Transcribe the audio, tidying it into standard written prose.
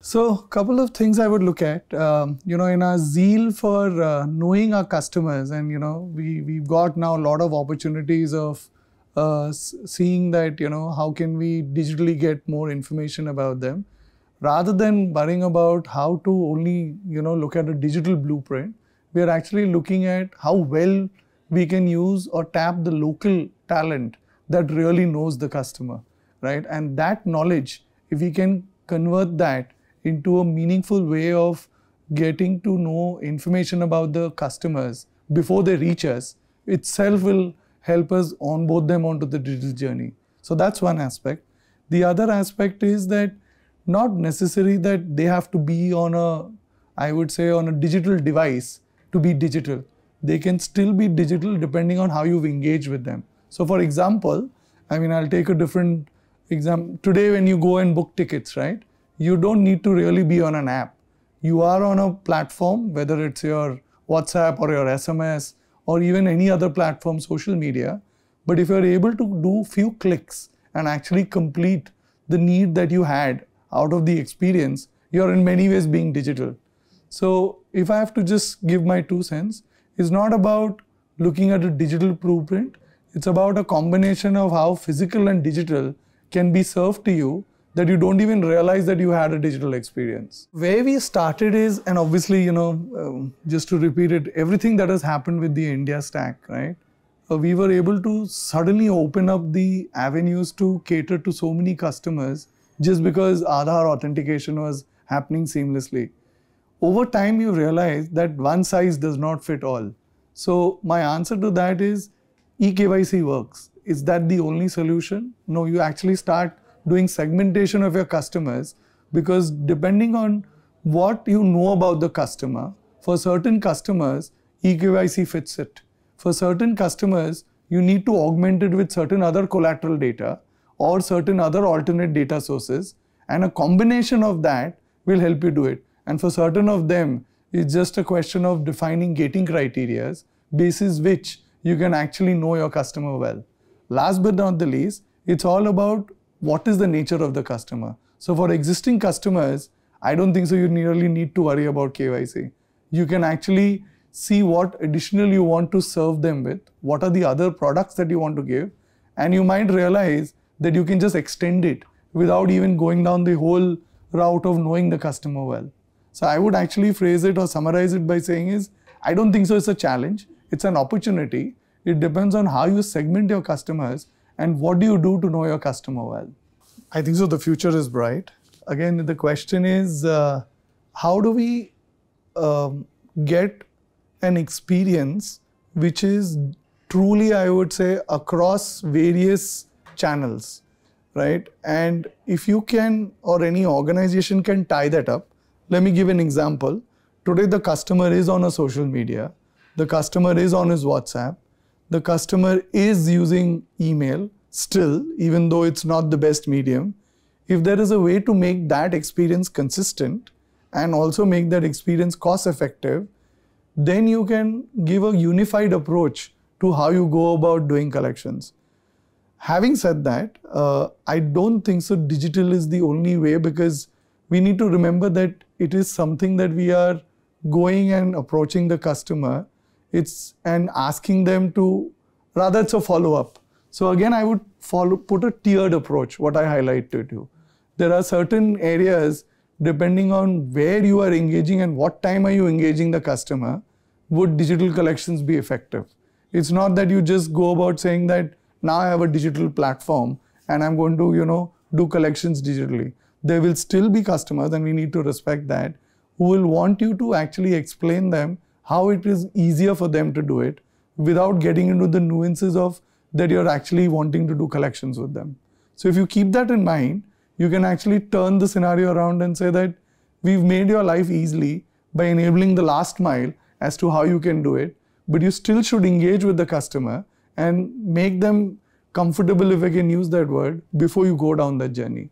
So, couple of things I would look at, in our zeal for knowing our customers, and we've got now a lot of opportunities of seeing that how can we digitally get more information about them, rather than worrying about how to only look at a digital blueprint. We are actually looking at how well we can use or tap the local talent that really knows the customer, right? And that knowledge, if we can convert that into a meaningful way of getting to know information about the customers before they reach us, itself will help us onboard them onto the digital journey. So that's one aspect. The other aspect is that not necessary that they have to be on a digital device to be digital. They can still be digital depending on how you've engaged with them. So for example, I'll take a different example. Today when you go and book tickets, right? You don't need to really be on an app. You are on a platform, whether it's your WhatsApp or your SMS or even any other platform, social media. But if you're able to do few clicks and actually complete the need that you had out of the experience, you're in many ways being digital. So if I have to just give my 2 cents, it's not about looking at a digital blueprint. It's about a combination of how physical and digital can be served to you that you don't even realize that you had a digital experience. Where we started is, and obviously, just to repeat it, everything that has happened with the India stack, right? We were able to suddenly open up the avenues to cater to so many customers just because Aadhaar authentication was happening seamlessly. Over time, you realize that one size does not fit all. So my answer to that is eKYC works. Is that the only solution? No, you actually start doing segmentation of your customers, because depending on what you know about the customer, for certain customers, eKYC fits it. For certain customers, you need to augment it with certain other collateral data or certain other alternate data sources, and a combination of that will help you do it. And for certain of them, it's just a question of defining gating criteria basis which you can actually know your customer well. Last but not the least, it's all about what is the nature of the customer. So for existing customers, I don't think so you really need to worry about KYC. You can actually see what additional you want to serve them with, what are the other products that you want to give, and you might realize that you can just extend it without even going down the whole route of knowing the customer well. So I would actually phrase it or summarize it by saying is, I don't think so it's a challenge, it's an opportunity. It depends on how you segment your customers and what do you do to know your customer well. I think so the future is bright. Again, the question is, how do we get an experience which is truly, I would say, across various channels, right? And if you can, or any organization can tie that up. Let me give an example. Today, the customer is on a social media. The customer is on his WhatsApp. The customer is using email still, even though it's not the best medium. If there is a way to make that experience consistent and also make that experience cost effective, then you can give a unified approach to how you go about doing collections. Having said that, I don't think so digital is the only way, because we need to remember that it is something that we are going and approaching the customer. And asking them to, rather it's a follow-up. So again, I would put a tiered approach, what I highlighted to you. There are certain areas, depending on where you are engaging and what time are you engaging the customer, would digital collections be effective. It's not that you just go about saying that now I have a digital platform and I'm going to, do collections digitally. There will still be customers, and we need to respect that, who will want you to actually explain them how it is easier for them to do it without getting into the nuances of that you're actually wanting to do collections with them. So if you keep that in mind, you can actually turn the scenario around and say that we've made your life easily by enabling the last mile as to how you can do it, but you still should engage with the customer and make them comfortable, if I can use that word, before you go down that journey.